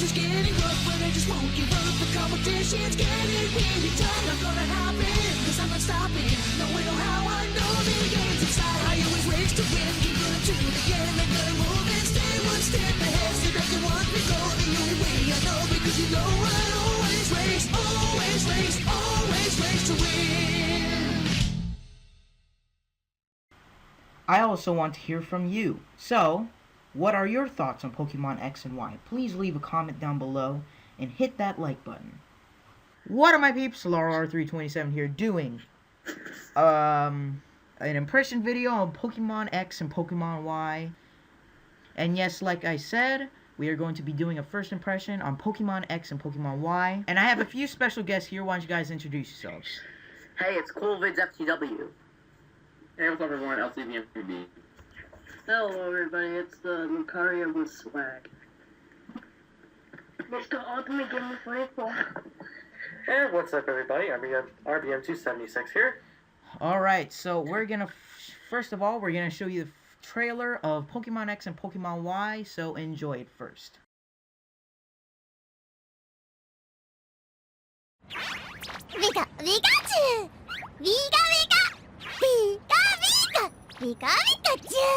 is getting rough, but I just won't give up. The competition's getting really tough. I'm gonna hop in, cause I'm not stopping. Knowing how I know the game's inside. I always race to win, keep running to the end. I'm gonna move and stay one step ahead. So that you want me go the only way I know. Because you know I always race, always race, always race to win. I also want to hear from you. So, what are your thoughts on Pokemon X and Y? Please leave a comment down below and hit that like button. What are my peeps? LaurelR327 here doing an impression video on Pokemon X and Pokemon Y. And yes, like I said, we are going to be doing a first impression on Pokemon X and Pokemon Y. And I have a few special guests here. Why don't you guys introduce yourselves? Hey, it's CoolVids FTW. Hey, what's up everyone, LCVMPB. Hello everybody, it's the Lucario with swag. Mr. Ultimate Gamer 44. Hey, what's up everybody, RBM276 here. Alright, so we're gonna, first of all, we're gonna show you the trailer of Pokemon X and Pokemon Y, so enjoy it first. Pikachu! Pika Pika! Pika Pika! Pika Pikachu!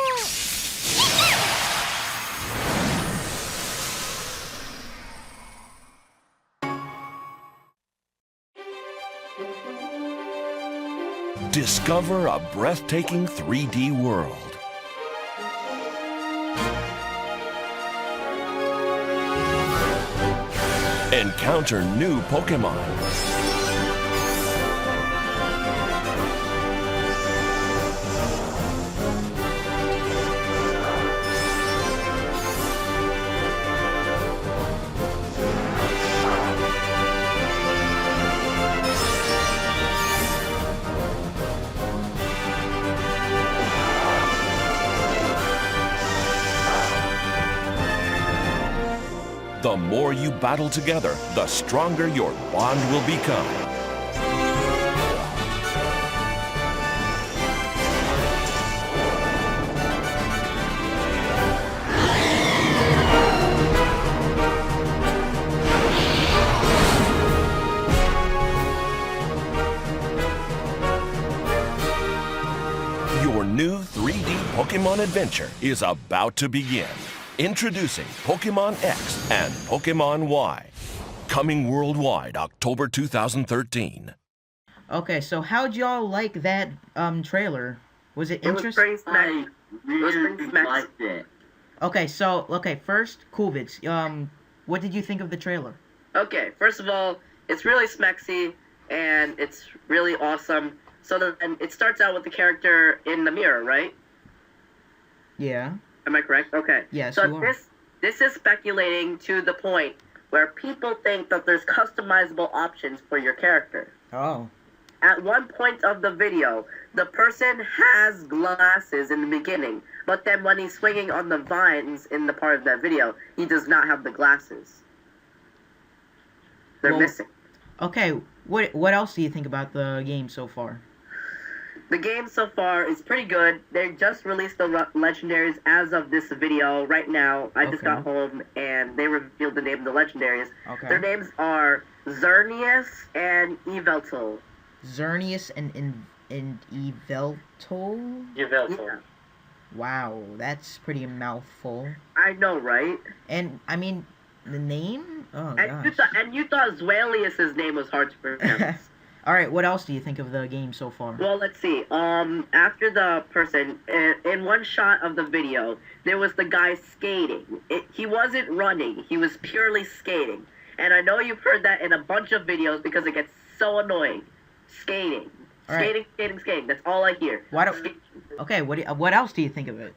Discover a breathtaking 3D world. Encounter new Pokemon. The more you battle together, the stronger your bond will become. Your new 3D Pokemon adventure is about to begin. Introducing Pokemon X and Pokemon Y. Coming worldwide October 2013. Okay, so how'd y'all like that trailer? Was it interesting? It was pretty smacky. Liked it. Okay, so first, CoolVids. What did you think of the trailer? Okay, first of all, it's really smexy, and it's really awesome. So then it starts out with the character in the mirror, right? Yeah. Am I correct? Okay. Yes, so you are. this is speculating to the point where people think that there's customizable options for your character. Oh. At one point of the video, the person has glasses in the beginning, but then when he's swinging on the vines in the part of that video, he does not have the glasses. They're missing. Okay, what else do you think about the game so far? The game so far is pretty good. They just released the legendaries as of this video right now. I just got home and they revealed the name of the legendaries. Okay. Their names are Xerneas and Yveltal. Xerneas and Yveltal? Yveltal. Yeah. Wow, that's pretty mouthful. I know, right? And, I mean, the name? Oh, and gosh. you thought Zweilius' name was hard to pronounce. Alright, what else do you think of the game so far? Well, let's see. After the person, in one shot of the video, there was the guy skating. He wasn't running. He was purely skating. And I know you've heard that in a bunch of videos because it gets so annoying. Skating. Skating. That's all I hear. Okay, what else do you think of it?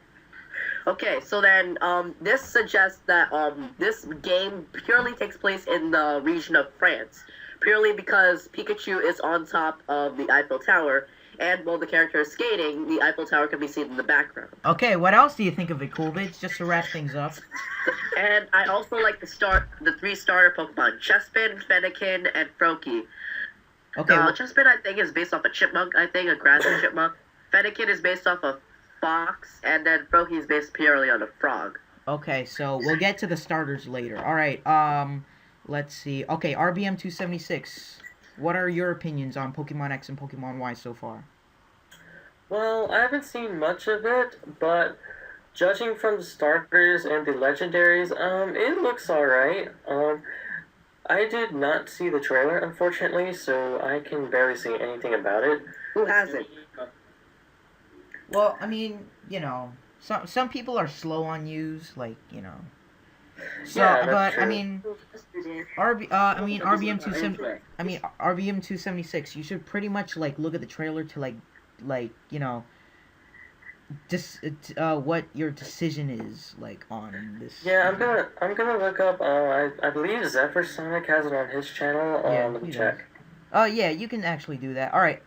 Okay, so then, this suggests that, this game purely takes place in the region of France. Purely because Pikachu is on top of the Eiffel Tower, and while the character is skating, the Eiffel Tower can be seen in the background. Okay, what else do you think of it, CoolVids, just to wrap things up? And I also like the three starter Pokemon, Chespin, Fennekin, and Froakie. Okay. Chespin, I think, is based off a chipmunk, a grass chipmunk. Fennekin is based off a fox, and then Froakie is based purely on a frog. Okay, so we'll get to the starters later. Alright, let's see. Okay, RBM276. What are your opinions on Pokemon X and Pokemon Y so far? Well, I haven't seen much of it, but judging from the starters and the legendaries, it looks alright. I did not see the trailer, unfortunately, so I can barely say anything about it. Who hasn't? Well, I mean, you know, some people are slow on use, like, you know. So, Yeah, that's but true. I mean, RBM 276. You should pretty much like look at the trailer to like you know, what your decision is like on this. Yeah, I'm gonna look up. I believe Zephyr Sonic has it on his channel. Yeah, Let me he check. Yeah, you can actually do that. All right.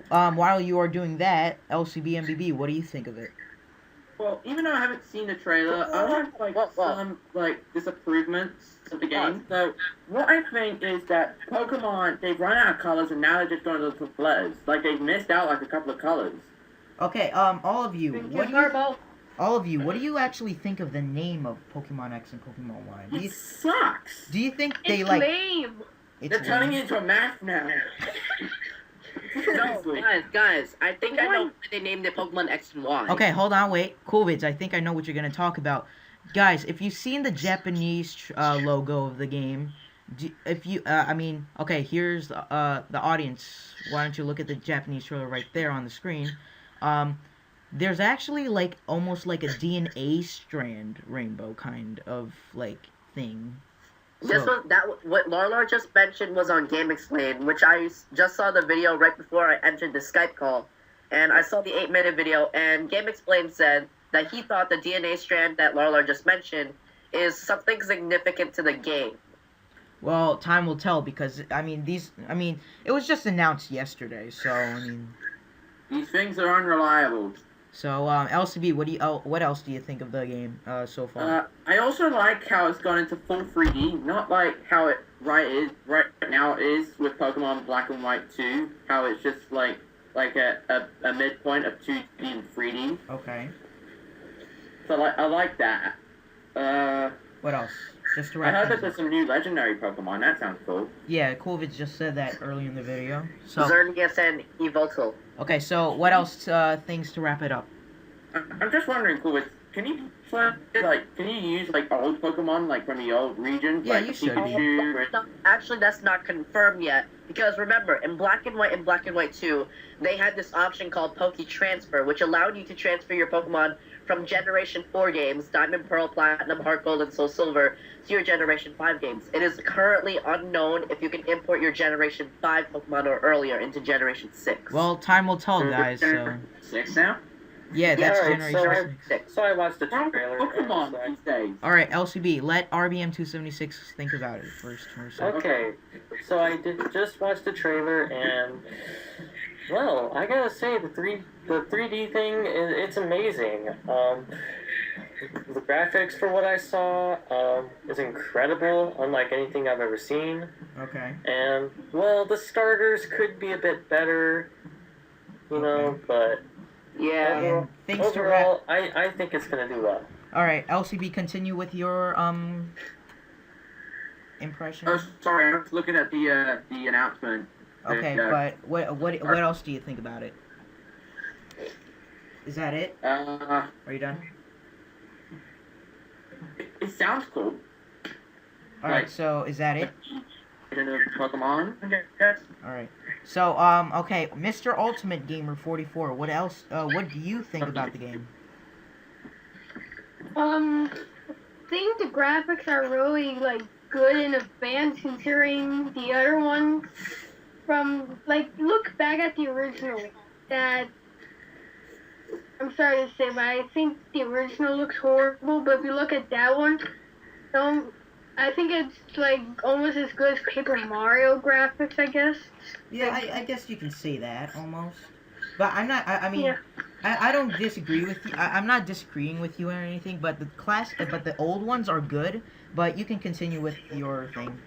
While you are doing that, LCB MBB, what do you think of it? Well, even though I haven't seen the trailer, I have some disapprovements of the game. So what I think is that Pokemon, they've run out of colors and now they're just going to look for letters. Like they've missed out like a couple of colors. Okay, all of you, what do you actually think of the name of Pokemon X and Pokemon Y? It sucks. Do you think It's they like? lame. They're turning it into a math now. No, guys, I think I know why they named it Pokemon X and Y. Okay, hold on, wait. Coolvids, I think I know what you're gonna talk about. Guys, if you've seen the Japanese logo of the game, okay, here's the audience. Why don't you look at the Japanese trailer right there on the screen? There's actually like almost like a DNA strand rainbow kind of like thing. What Larlar just mentioned was on Game Explain, which I just saw the video right before I entered the Skype call, and I saw the 8-minute video, and Game Explain said that he thought the DNA strand that Larlar just mentioned is something significant to the game. Well, time will tell because it was just announced yesterday, so These things are unreliable. So, LCB, what else do you think of the game so far? I also like how it's gone into full 3D, not like how it right now is with Pokemon Black and White 2, how it's just like a midpoint of 2D and 3D. Okay. So I like that. What else? Just to I wrap heard that things there's up. some new legendary Pokemon. That sounds cool. Yeah, Coolvids just said that earlier in the video. So, Xerneas and Yveltal. okay, so what else things to wrap it up? I'm just wondering, Coolwitz, can you use like old Pokemon like from the old regions? Yeah, like you should. Pikachu? No, actually, that's not confirmed yet. Because remember, in Black and White and Black and White 2, they had this option called Poke Transfer, which allowed you to transfer your Pokemon from Generation 4 games, Diamond, Pearl, Platinum, Heart Gold, and Soul Silver, to your Generation 5 games. It is currently unknown if you can import your Generation 5 Pokemon or earlier into Generation 6. Well, time will tell, guys, so... 6 now? Yeah, that's Alright, Generation 6. So I watched the trailer. Pokemon so these days. Alright, LCB, let RBM276 think about it first. Okay, so I did just watch the trailer, and well, I gotta say the 3D thing it's amazing. The graphics for what I saw is incredible, unlike anything I've ever seen. Okay. And well, the starters could be a bit better, you know, but yeah. And things to wrap... overall, I think it's gonna do well. Alright, LCB, continue with your, impression. Oh, sorry, I was looking at the announcement. Okay, but what else do you think about it? Is that it? Are you done? It sounds cool. Alright, so is that it? Pokemon. Alright. So, okay, Mr. Ultimate Gamer 44, what else, what do you think about the game? I think the graphics are really like good and advanced considering the other ones. From look back at the original. That I'm sorry to say, but I think the original looks horrible. But if you look at that one, I think it's like almost as good as Paper Mario graphics, I guess. Yeah, I guess you can say that almost. But I'm not. I mean, Yeah. I don't disagree with you. I'm not disagreeing with you or anything. But the old ones are good. But you can continue with your thing.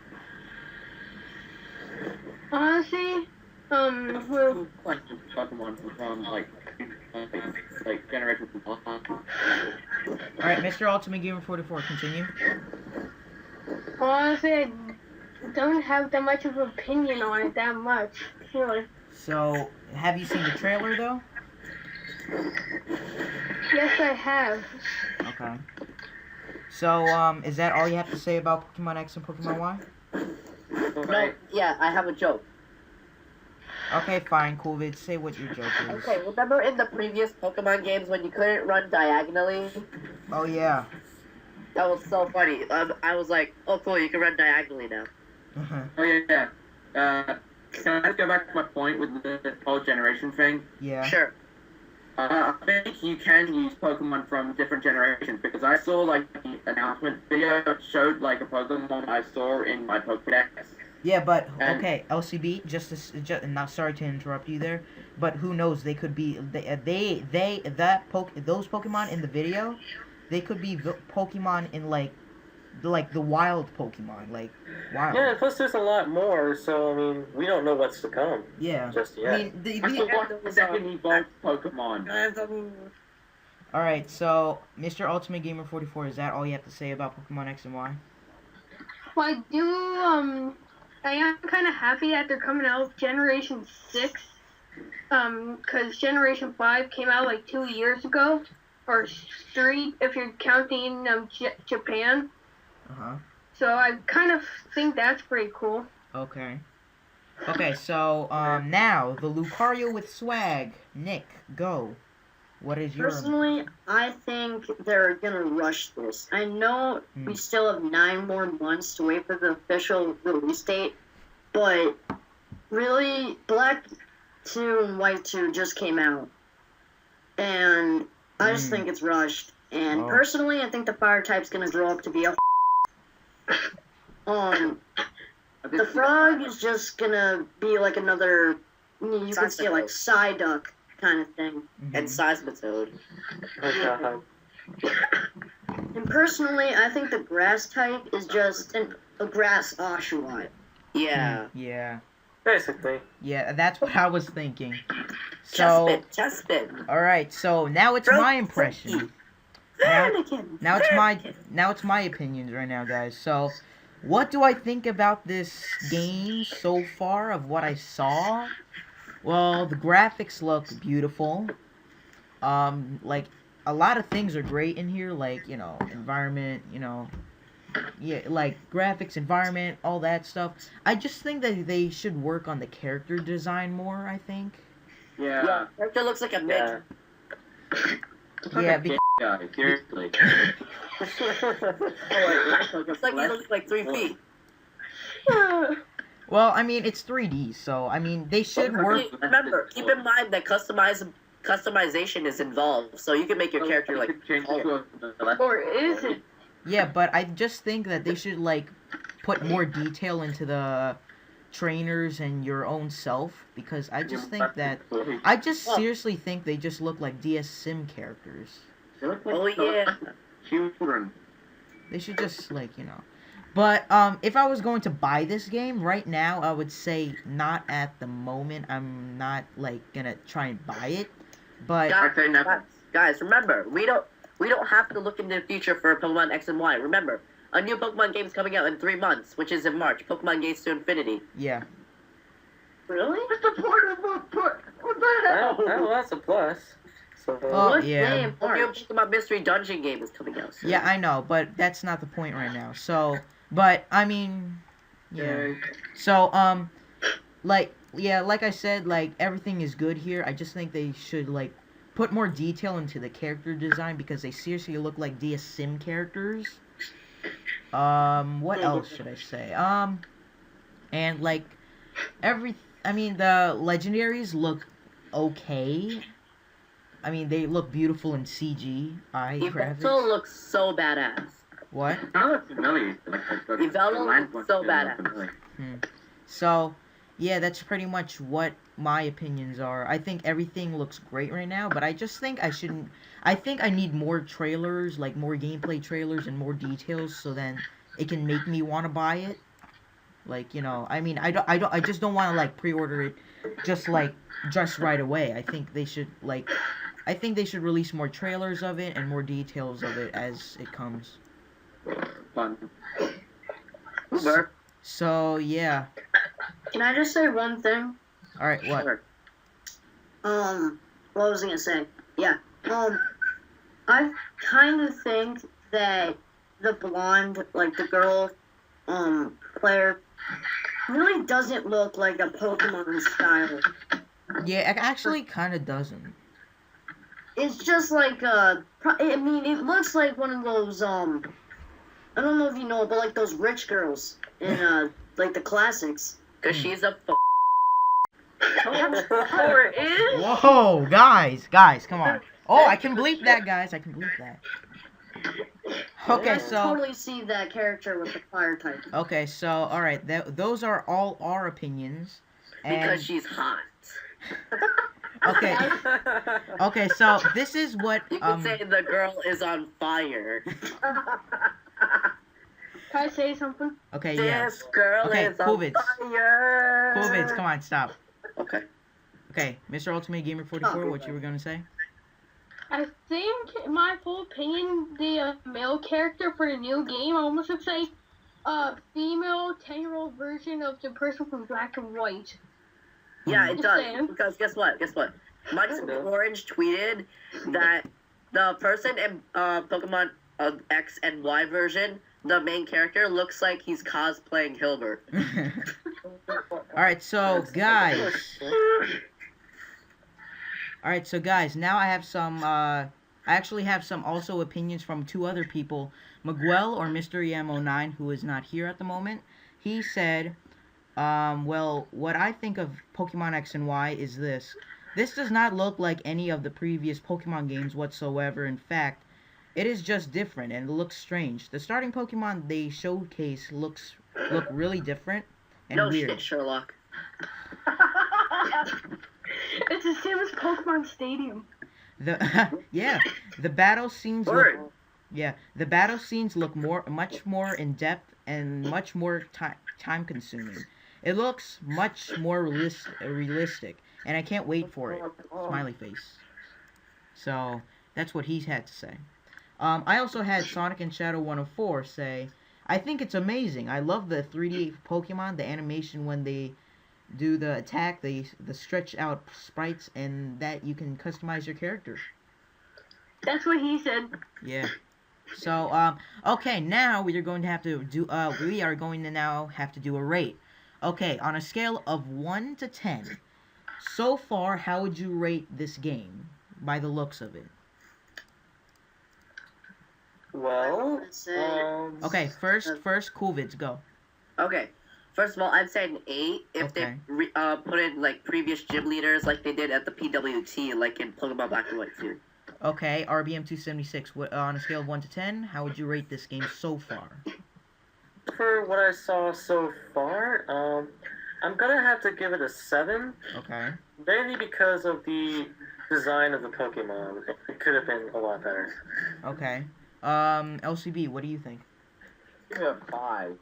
Honestly, well, Like Pokemon from like like Generation 1. Alright, Mr. Ultimate Gamer 44, continue. Honestly, I don't have that much of an opinion on it that much. Really. So, have you seen the trailer though? Yes, I have. Okay. So, is that all you have to say about Pokemon X and Pokemon Y? No, yeah, I have a joke. Okay, fine, cool, Vid. Say what your joke is. Okay, remember in the previous Pokemon games when you couldn't run diagonally? Oh, yeah. That was so funny. I was like, oh cool, you can run diagonally now. Oh yeah. Can I go back to my point with the whole generation thing? Yeah. Sure. I think you can use Pokemon from different generations because I saw like the announcement video that showed like a Pokemon I saw in my Pokedex. Yeah, but And- okay, LCB. Just not sorry to interrupt you there, but who knows? They could be those Pokemon in the video. They could be Pokemon in like the wild Pokemon, like wild. Yeah, plus there's a lot more, so I mean, we don't know what's to come Yeah. just yet. I mean, I saw one second evolved Pokemon. all right. So, Mr. Ultimate Gamer 44, is that all you have to say about Pokemon X and Y? Well, I am kind of happy that they're coming out with Generation 6. Because Generation 5 came out like 2 years ago. Or 3, if you're counting Japan. So I kind of think that's pretty cool. Okay. Okay, so now the Lucario with swag. Nick, go. What is your Personally, I think they're gonna rush this. I know we still have 9 more months to wait for the official release date, but really, Black 2 and White 2 just came out, and I just think it's rushed. And Oh. personally, I think the fire type's gonna grow up to be a the frog is just gonna be like another, you can say like Psyduck kind of thing. And Seismitoad. Oh, God. And personally, I think the grass type is just a grass Oshawott. Yeah. Yeah. Basically. Yeah, that's what I was thinking. So, Chespin. all right. So now it's my impression. Now it's my opinions right now, guys. So, what do I think about this game so far of what I saw? Well, the graphics look beautiful. Like a lot of things are great in here, like, you know, environment, you know, yeah, like graphics, environment, all that stuff. I just think that they should work on the character design more, I think. Yeah. Character looks like a midget. Yeah, because guy, seriously. It's like he looks like 3 feet. well, I mean, it's 3D, so I mean, they should work. Remember, keep in mind that customization is involved, so you can make your character like taller. Or is it? Yeah, but I just think that they should like put more detail into the trainers and your own self, because I just think that seriously think they just look like DS Sim characters. Oh yeah. Children. They should just like, you know. But if I was going to buy this game right now, I would say not at the moment. I'm not like gonna try and buy it. But Guys, remember, we don't have to look into the future for Pokemon X and Y. Remember, a new Pokemon game's coming out in 3 months, which is in March. Pokemon Gates to Infinity. yeah. Really? What's the point of a what the hell? Well, that's a plus. So, Oh, What yeah. day in A new March? Pokemon Mystery Dungeon game is coming out soon. Yeah, I know, but that's not the point right now. So, but I mean, yeah. So, like I said, like everything is good here. I just think they should like put more detail into the character design, because they seriously look like DS Sim characters. What else should I say? And like I mean, the legendaries look okay. I mean, they look beautiful in CGI graphics. Evelyn looks so badass. What? That looks familiar. Evelyn looks so badass. So, yeah, that's pretty much what my opinions are. I think everything looks great right now, but I just think I think I need more trailers, like more gameplay trailers and more details, so then it can make me want to buy it. Like, you know, I mean, I just don't want to like pre-order it just right away. I think they should like I think they should release more trailers of it and more details of it as it comes. Fun. So yeah. Can I just say one thing? All right, what? What was I gonna say? Yeah. I kind of think that the blonde, like the girl, player, really doesn't look like a Pokemon style. Yeah, it actually kind of doesn't. It's just like I mean, it looks like one of those I don't know if you know, but like those rich girls in like the classics. Cause she's a Whoa, guys, come on. Oh, I can bleep that, guys. I can bleep that. Okay, I so. totally see that character with the fire type. Okay, so all right, those are all our opinions. And, because she's hot. Okay. Okay, so this is what You can say the girl is on fire. Can I say something? Okay, yeah. This girl Okay, is Covids. on fire. Covids, come on, stop. Okay. Okay, Mr. Ultimate Gamer 44, what you were gonna say? I think, in my full opinion, the male character for the new game, I almost would say, female 10-year-old version of the person from Black and White. Yeah, it Just does. saying. Because guess what? Mike's Orange tweeted that the person in Pokemon X and Y version, the main character, looks like he's cosplaying Hilbert. Alright, so guys. Alright, so guys, now I have some, I actually have some also opinions from two other people. Miguel, or Mr. EM09, who is not here at the moment, he said, well, what I think of Pokemon X and Y is this. This does not look like any of the previous Pokemon games whatsoever. In fact, it is just different and it looks strange. The starting Pokemon they showcase look really different and No weird. shit, Sherlock. It's the same as Pokemon Stadium. Yeah, the battle scenes Word. the battle scenes look much more in depth and much more time consuming. It looks much more realistic, and I can't wait for it. Smiley face. So that's what he's had to say. I also had Sonic and Shadow 104 say, I think it's amazing. I love the 3D Pokemon, the animation when they do the attack, the stretch out sprites, and that you can customize your character. That's what he said. Yeah. So, okay, now we are going to have to do, now have to do a rate. Okay, on a scale of 1 to 10, so far, how would you rate this game, by the looks of it? Well, Okay, first, Coolvids, go. Okay. First of all, I'd say an 8 if Okay. they put in like previous gym leaders like they did at the PWT, like in Pokemon Black and White too. Okay, RBM276, on a scale of 1 to 10, how would you rate this game so far? for what I saw so far, I'm gonna have to give it a 7. Okay. Mainly because of the design of the Pokemon. It could have been a lot better. Okay. LCB, what do you think? Give it a 5.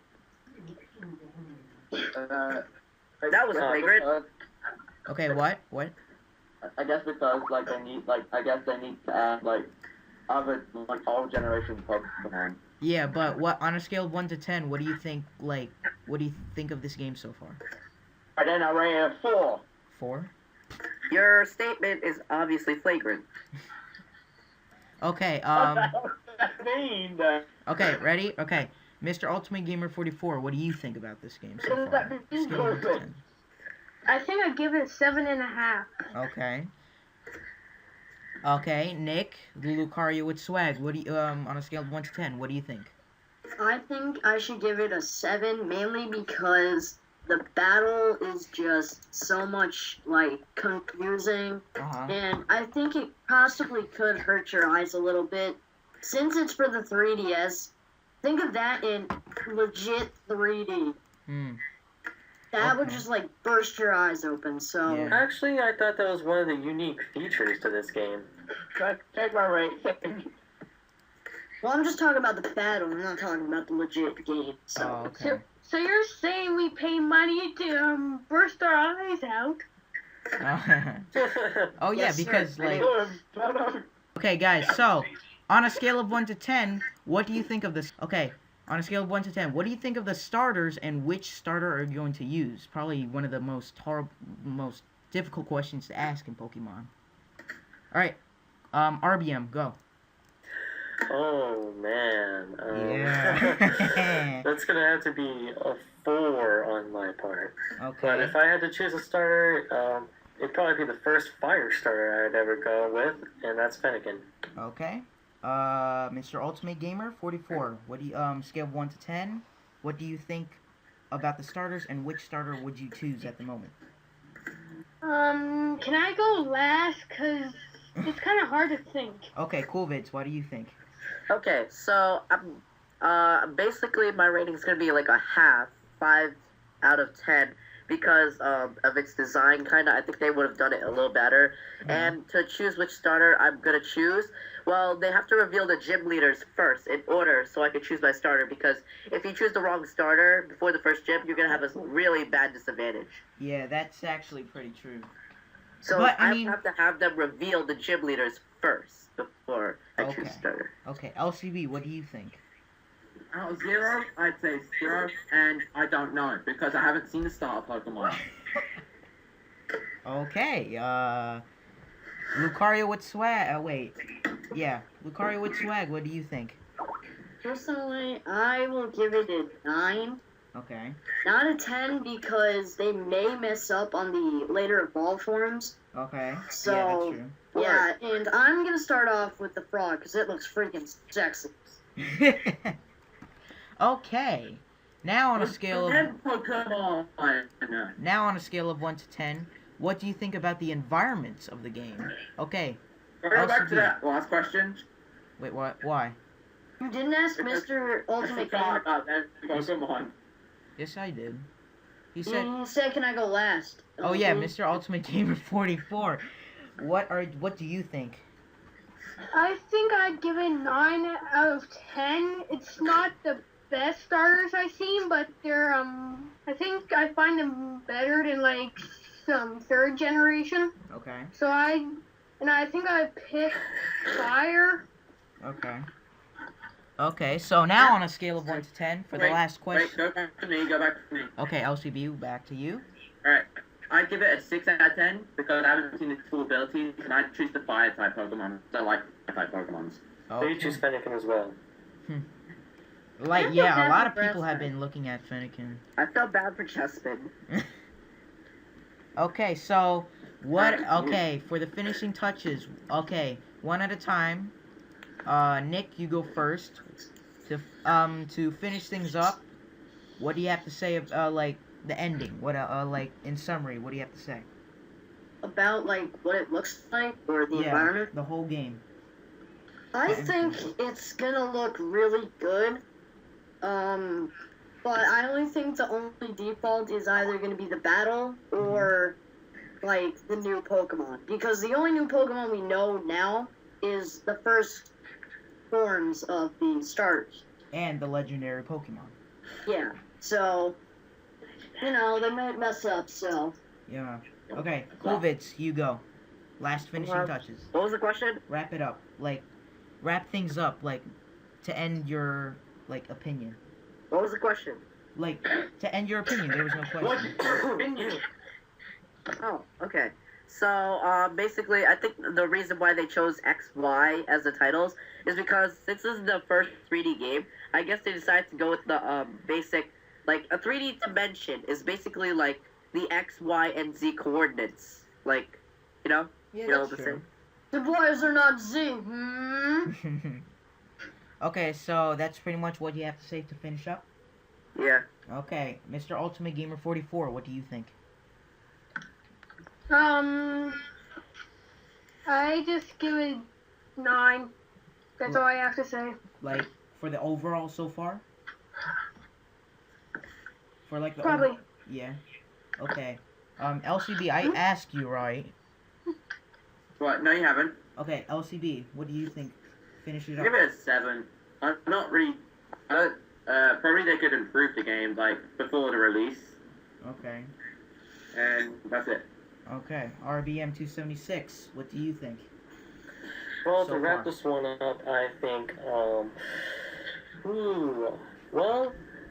That was flagrant. Okay, what? I guess because they need to add other old generation Pokemon. Yeah, but what on a scale of 1 to 10, what do you think? What do you think of this game so far? And then I rate it a 4. 4. Your statement is obviously flagrant. Okay. What does that mean? Okay, ready? Okay, Mr. Ultimate Gamer 44, what do you think about this game so far? Scale of 1 to 10. I think I'd give it a 7.5. Okay. Okay, Nick, Lucario with swag. What do you on a scale of 1 to 10? What do you think? I think I should give it a 7, mainly because the battle is just so much confusing, and I think it possibly could hurt your eyes a little bit. Since it's for the 3DS, think of that in legit 3D. That would just burst your eyes open. So Yeah. Actually, I thought that was one of the unique features to this game. Check my rate. well, I'm just talking about the battle. I'm not talking about the legit game. So Oh, okay. So you're saying we pay money to burst our eyes out? Oh yeah, Yes, sir. because like, Shut up. okay, guys. So, on a scale of 1 to 10, what do you think of this? Okay, on a scale of 1 to 10, what do you think of the starters, and which starter are you going to use? Probably one of the most difficult questions to ask in Pokemon. All right, RBM, go. Oh man. Yeah. That's gonna have to be a 4 on my part. But Okay. if I had to choose a starter, it'd probably be the first fire starter I'd ever go with, and that's Fennekin. Okay. Mr. Ultimate Gamer 44. What do you scale of 1 to 10? What do you think about the starters, and which starter would you choose at the moment? Can I go last? Cause it's kind of hard to think. Okay, cool, Vids. What do you think? Okay, so basically my rating is gonna be like a half, 5 out of 10, because of its design. Kind of, I think they would have done it a little better. And to choose which starter I'm gonna choose, well, they have to reveal the gym leaders first in order, so I can choose my starter. Because if you choose the wrong starter before the first gym, you're gonna have a really bad disadvantage. Yeah, that's actually pretty true. So But, I I mean- have to have them reveal the gym leaders first before I choose Okay. starter. Okay, LCB, what do you think? Out of 0, I'd say 0, and I don't know because I haven't seen the starter Pokemon. Okay, Lucario with swag. Wait. Yeah, Lucario with swag, what do you think? Personally, I will give it a 9. Okay. Not a 10 because they may mess up on the later evolve forms. Okay. So, yeah, Yeah, and I'm gonna start off with the frog because it looks freaking sexy. that's true. Okay. Now on a scale of And Pokemon. Now on a scale of 1 to 10, what do you think about the environments of the game? Okay. Go back to LCD. that last question. Wait, what? Why? You didn't ask Mr. I Ultimate forgot Gamer. about that Pokemon. Yes, I did. He said, You said, can I go last? "Oh yeah, Mhm. Mr. Ultimate Gamer 44. What do you think?" I think I'd give it 9 out of 10. It's not the best starters I've seen, but they're I think I find them better than like some 3rd generation. Okay. So I think I'd pick fire. Okay. Okay, so now on a scale of 1 to 10 for the last Wait, question. go back to me, go back to me. Okay, LCB, back to you. Alright, I give it a 6 out of 10 because I haven't seen its full abilities, and I choose the fire type Pokemon. So I like fire type Pokemons. So you Okay. choose Fennekin as well. Like, yeah, a lot of people have been looking at Fennekin. I felt bad for Chespin. Okay, so what? Okay, for the finishing touches. Okay, one at a time. Nick, you go first. To finish things up, what do you have to say? Like the ending. What? Like in summary, what do you have to say? About like what it looks like or the environment. the whole game. I think it's gonna look really good. But I only think the only default is either gonna be the battle or like the new Pokemon. Because the only new Pokemon we know now is the first forms of the starters. And the legendary Pokemon. Yeah. So they might mess up, so Yeah. Okay, Clovitz, you go. Last finishing touches. What was the question? Wrap it up. Like, wrap things up. Like, to end your opinion. What was the question? Like, to end your opinion. There was no question. Oh, okay. So, basically, I think the reason why they chose X, Y as the titles is because since this is the first 3D game, I guess they decided to go with the basic, like, a 3D dimension is basically like the X, Y, and Z coordinates. Like, you know? Yeah, You know that's what I'm true. saying? the boys are not Z. Hmm? Okay, so that's pretty much what you have to say to finish up. Yeah. Okay, Mr. Ultimate Gamer 44, what do you think? I just give it 9. That's all I have to say. Like, for the overall so far? For like the Probably. yeah. Okay. LCB, I asked you, right? What? No, you haven't. Okay, LCB, what do you think? Finish it Give up. it a 7. I'm not really. Probably they could improve the game like before the release, Okay. and that's it. Okay, RBM276, what do you think? Well, So to wrap far. this one up, I think, well,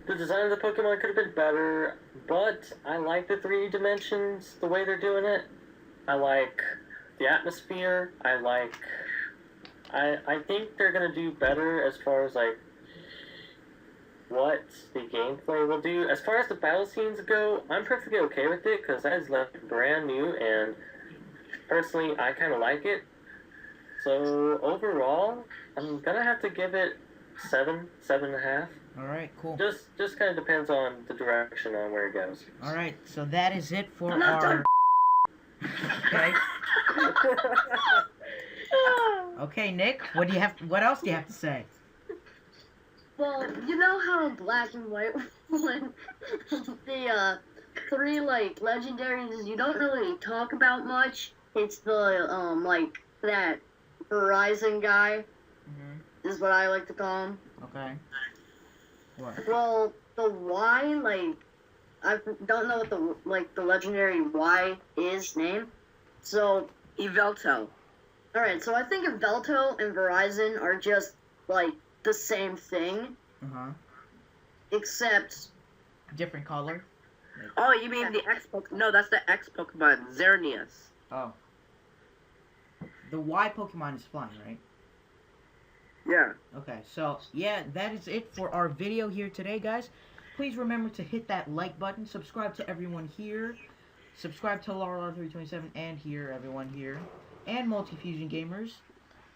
the design of the Pokemon could have been better, but I like the 3D dimensions, the way they're doing it. I like the atmosphere. I think they're gonna do better as far as, like, what the gameplay will do. As far as the battle scenes go, I'm perfectly okay with it, because that is, like, brand new, and personally, I kind of like it. So, overall, I'm gonna have to give it 7.5. Alright, cool. Just kind of depends on the direction on where it goes. Alright, so that is it for I'm not our... Okay. Okay, Nick, what else do you have to say? Well, you know how in Black and White, when the 3 like legendaries you don't really talk about much. It's the like that Verizon guy is what I like to call him. Okay. What? Well, the Y, like, I don't know what the legendary Y is name. So, Evelto. alright, so I think Evelto and Verizon are just, like, the same thing, Uh-huh. except, Different color? Oh, you mean the X Pokemon? No, that's the X Pokemon, Xerneas. Oh. The Y Pokemon is flying, right? Yeah. Okay, so, yeah, that is it for our video here today, guys. Please remember to hit that like button, subscribe to everyone here, subscribe to LaurelR327, and here, everyone here, and Multifusion Gamers.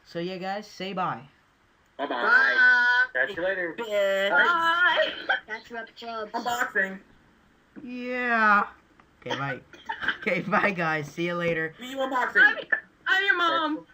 So, yeah, guys, say bye. Bye-bye. Catch you later. Bye. catch you at the club. Unboxing. Yeah. Okay, bye. Okay, bye, guys. See you later. See you unboxing. I'm your mom.